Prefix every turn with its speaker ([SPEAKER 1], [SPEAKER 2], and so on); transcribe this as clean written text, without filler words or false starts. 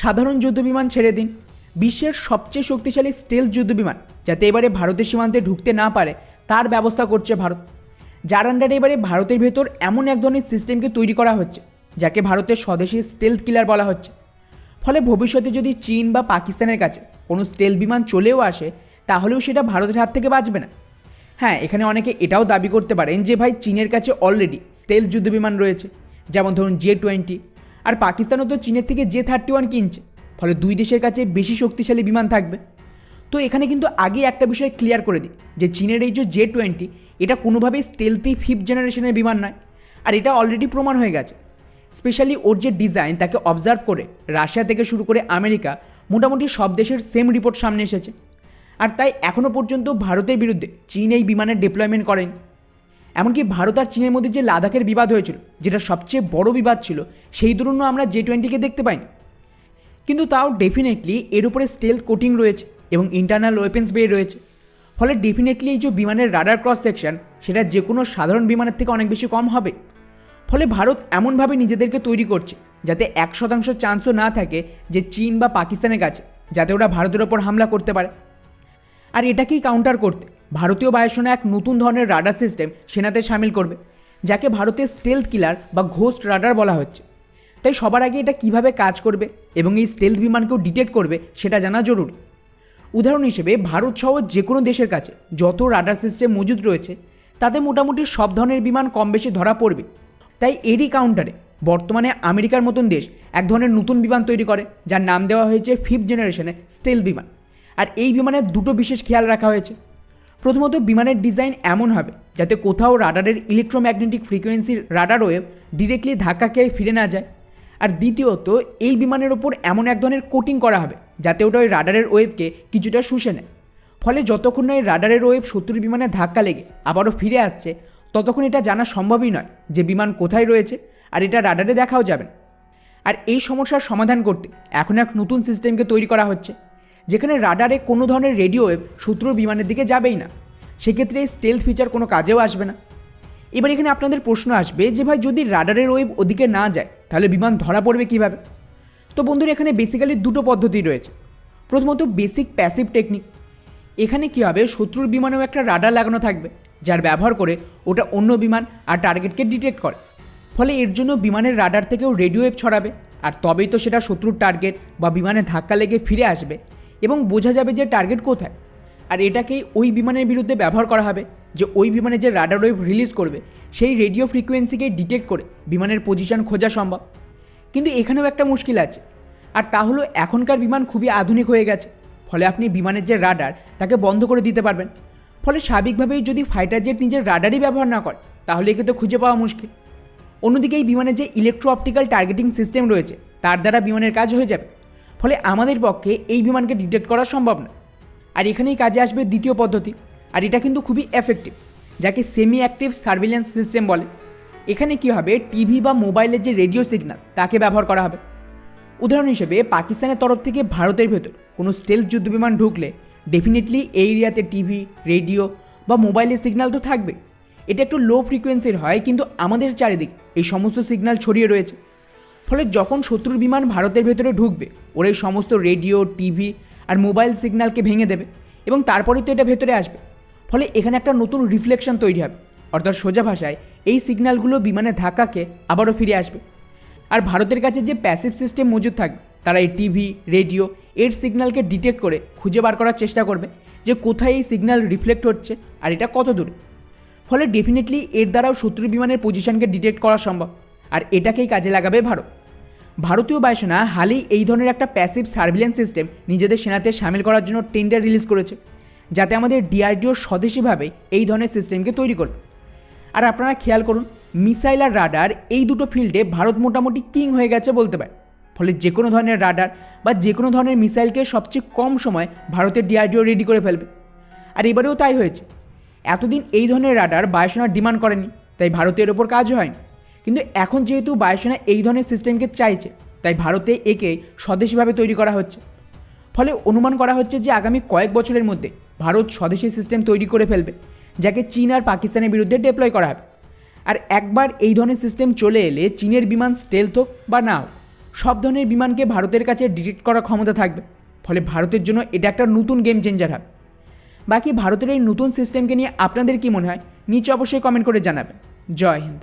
[SPEAKER 1] সাধারণ যুদ্ধবিমান ছেড়ে দিন, বিশ্বের সবচেয়ে শক্তিশালী স্টেলথ যুদ্ধবিমান যাতে এবারে ভারতের সীমান্তে ঢুকতে না পারে তার ব্যবস্থা করছে ভারত, যার আন্ডারে এবারে ভারতের ভেতর এমন এক ধরনের সিস্টেমকে তৈরি করা হচ্ছে যাকে ভারতের স্বদেশী স্টেলথ কিলার বলা হচ্ছে। ফলে ভবিষ্যতে যদি চীন বা পাকিস্তানের কাছে কোনো স্টেলথ বিমান চলেও আসে তাহলেও সেটা ভারতের হাত থেকে বাঁচবে না। হ্যাঁ, এখানে অনেকে এটাও দাবি করতে পারেন যে ভাই চীনের কাছে অলরেডি স্টেলথ যুদ্ধবিমান রয়েছে, যেমন ধরুন J-20, আর পাকিস্তানও তো চীনের থেকে J-31 কিনছে, ফলে দুই দেশের কাছে বেশি শক্তিশালী বিমান থাকবে। তো এখানে কিন্তু আগে একটা বিষয় ক্লিয়ার করে দিই যে চীনের এই যে J-20 এটা কোনোভাবেই স্টেলথি 5th জেনারেশনের বিমান নয়, আর এটা অলরেডি প্রমাণ হয়ে গেছে। স্পেশালি ওর যে ডিজাইন তাকে অবজার্ভ করে রাশিয়া থেকে শুরু করে আমেরিকা মোটামুটি সব দেশের সেম রিপোর্ট সামনে এসেছে, আর তাই এখনও পর্যন্ত ভারতের বিরুদ্ধে চীন এই বিমানের ডিপ্লয়মেন্ট করেনি। এমনকি ভারত আর চীনের মধ্যে যে লাদাখের বিবাদ হয়েছিল, যেটা সবচেয়ে বড় বিবাদ ছিল, সেই দরুনও আমরা J-20কে দেখতে পাইনি। কিন্তু তাও ডেফিনেটলি এর উপরে স্টেলথ কোটিং রয়েছে এবং ইন্টারনাল ওয়েপেন্স বে রয়েছে, ফলে ডেফিনেটলি এই যে বিমানের রাডার ক্রস সেকশন সেটা যে কোনো সাধারণ বিমানের থেকে অনেক বেশি কম হবে। ফলে ভারত এমনভাবে নিজেদেরকে তৈরি করছে যাতে 1% চান্সও না থাকে যে চীন বা পাকিস্তানের কাছে যাতে ওরা ভারতের ওপর হামলা করতে পারে। আর এটাকেই কাউন্টার করতে ভারতীয় বায়ুসেনা এক নতুন ধরনের রাডার সিস্টেম সেনাতে সামিল করবে, যাকে ভারতের স্টেলথ কিলার বা ঘোস্ট রাডার বলা হচ্ছে। তাই সবার আগে এটা কিভাবে কাজ করবে এবং এই স্টেলথ বিমানকেও ডিটেক্ট করবে সেটা জানা জরুরি। উদাহরণ হিসেবে ভারত সহ যে কোনো দেশের কাছে যত রাডার সিস্টেম মজুদ রয়েছে তাতে মোটামুটি সব ধরনের বিমান কম বেশি ধরা পড়বে। তাই এরই কাউন্টারে বর্তমানে আমেরিকার মতন দেশ এক ধরনের নতুন বিমান তৈরি করে যার নাম দেওয়া হয়েছে 5th জেনারেশনের স্টেলথ বিমান। আর এই বিমানের দুটো বিশেষ খেয়াল রাখা হয়েছে। প্রথমত, বিমানের ডিজাইন এমন হবে যাতে কোথাও রাডারের ইলেকট্রোম্যাগনেটিক ফ্রিকোয়েন্সির রাডার ওয়েভ ডিরেক্টলি ধাক্কা খেয়ে ফিরে না যায়। আর দ্বিতীয়ত, এই বিমানের ওপর এমন এক ধরনের কোটিং করা হবে যাতে ওটা ওই রাডারের ওয়েভকে কিছুটা শুষে নেয়। ফলে যতক্ষণ না এই রাডারের ওয়েভ শত্রুর বিমানে ধাক্কা লেগে আবারও ফিরে আসছে ততক্ষণ এটা জানা সম্ভবই নয় যে বিমান কোথায় রয়েছে, আর এটা রাডারে দেখাও যাবে না। আর এই সমস্যার সমাধান করতে এখন এক নতুন সিস্টেমকে তৈরি করা হচ্ছে যেখানে রাডারে কোনো ধরনের রেডিও ওয়েভ শত্রুর বিমানের দিকে যাবেই না। সেক্ষেত্রে এই স্টেলথ ফিচার কোনো কাজেও আসবে না। এবার এখানে আপনাদের প্রশ্ন আসবে যে ভাই যদি রাডারের ওয়েভ ওদিকে না যায় তাহলে বিমান ধরা পড়বে কীভাবে? তো বন্ধুরা, এখানে বেসিক্যালি দুটো পদ্ধতি রয়েছে। প্রথমত, বেসিক প্যাসিভ টেকনিক। এখানে কী হবে, শত্রুর বিমানেও একটা রাডার লাগানো থাকবে যার ব্যবহার করে ওটা অন্য বিমান আর টার্গেটকে ডিটেক্ট করে। ফলে এর জন্য বিমানের রাডার থেকেও রেডিও ওয়েভ ছড়াবে, আর তবেই তো সেটা শত্রুর টার্গেট বা বিমানে ধাক্কা লেগে ফিরে আসবে এবং বোঝা যাবে যে টার্গেট কোথায়। আর এটাকেই ওই বিমানের বিরুদ্ধে ব্যবহার করা হবে যে ওই বিমানে যে রাডার ওয়েভ রিলিজ করবে সেই রেডিও ফ্রিকোয়েন্সিকে ডিটেক্ট করে বিমানের পজিশন খোঁজা সম্ভব। কিন্তু এখানেও একটা মুশকিল আছে, আর তা হলো এখনকার বিমান খুবই আধুনিক হয়ে গেছে। ফলে আপনি বিমানের যে রাডার তাকে বন্ধ করে দিতে পারবেন। ফলে স্বাভাবিকভাবেই যদি ফাইটার জেট নিজের রাডারই ব্যবহার না করে তাহলে একে তো খুঁজে পাওয়া মুশকিল। অন্যদিকে এই বিমানের যে ইলেকট্রো অপটিক্যাল টার্গেটিং সিস্টেম রয়েছে তার দ্বারা বিমানের কাজ হয়ে যাবে। ফলে আমাদের পক্ষে এই বিমানকে ডিটেক্ট করা সম্ভব না। আর এখানেই কাজে আসবে দ্বিতীয় পদ্ধতি, আর এটা কিন্তু খুবই এফেক্টিভ, যাকে সেমি অ্যাক্টিভ সার্ভিলেন্স সিস্টেম বলে। এখানে কী হবে, টিভি বা মোবাইলের যে রেডিও সিগন্যাল তাকে ব্যবহার করা হবে। উদাহরণ হিসেবে পাকিস্তানের তরফ থেকে ভারতের ভেতর কোনো স্টেলথ যুদ্ধবিমান ঢুকলে ডেফিনেটলি এই এরিয়াতে টিভি, রেডিও বা মোবাইলের সিগন্যাল তো থাকবে। এটা একটু লো ফ্রিকোয়েন্সির হয়, কিন্তু আমাদের চারিদিকে এই সমস্ত সিগন্যাল ছড়িয়ে রয়েছে। ফলে যখন শত্রুর বিমান ভারতের ভেতরে ঢুকবে ওরা এই সমস্ত রেডিও, টিভি আর মোবাইল সিগন্যালকে ভেঙে দেবে এবং তারপরেই তো এটা ভেতরে আসবে। ফলে এখানে একটা নতুন রিফ্লেকশন তৈরি হবে, অর্থাৎ সোজা ভাষায় এই সিগন্যালগুলো বিমানে ধাক্কাকে আবারও ফিরে আসবে। আর ভারতের কাছে যে প্যাসিভ সিস্টেম মজুদ থাকবে তারা এই টিভি, রেডিও এর সিগন্যালকে ডিটেক্ট করে খুঁজে বার করার চেষ্টা করবে যে কোথায় এই সিগন্যাল রিফ্লেক্ট হচ্ছে আর এটা কত দূরে। ফলে ডেফিনেটলি এর দ্বারাও শত্রু বিমানের পজিশনকে ডিটেক্ট করা সম্ভব, আর এটাকেই কাজে লাগাবে ভারত। ভারতীয় বায়ুসেনা হালেই এই ধরনের একটা প্যাসিভ সার্ভিলেন্স সিস্টেম নিজেদের সেনাতে সামিল করার জন্য টেন্ডার রিলিজ করেছে, যাতে আমাদের ডিআরডিও স্বদেশীভাবে এই ধরনের সিস্টেমকে তৈরি করবে। আর আপনারা খেয়াল করুন, মিসাইল আর রাডার এই দুটো ফিল্ডে ভারত মোটামুটি কিং হয়ে গেছে বলতে পারে। ফলে যে কোনো ধরনের রাডার বা যে কোনো ধরনের মিসাইলকে সবচেয়ে কম সময় ভারতের ডিআরডিও রেডি করে ফেলবে। আর এবারেও তাই হয়েছে। এতদিন এই ধরনের রাডার বায়ুসেনার ডিমান্ড করেনি, তাই ভারতের ওপর কাজও হয়নি। কিন্তু এখন যেহেতু বায়ুসেনা এই ধরনের সিস্টেমকে চাইছে, তাই ভারতে একে স্বদেশীভাবে তৈরি করা হচ্ছে। ফলে অনুমান করা হচ্ছে যে আগামী কয়েক বছরের মধ্যে ভারত স্বদেশী সিস্টেম তৈরি করে ফেলবে, যাকে চীন আর পাকিস্তানের বিরুদ্ধে ডিপ্লয় করা হবে। আর একবার এই ধরনের সিস্টেম চলে এলে চীনের বিমান স্টেলথ হোক বা না হোক, সব ধরনের বিমানকে ভারতের কাছে ডিটেক্ট করার ক্ষমতা থাকবে। ফলে ভারতের জন্য এটা একটা নতুন গেম চেঞ্জার হবে। বাকি ভারতের এই নতুন সিস্টেমকে নিয়ে আপনাদের কী মনে হয় নিচে অবশ্যই কমেন্ট করে জানাবেন। জয় হিন্দ।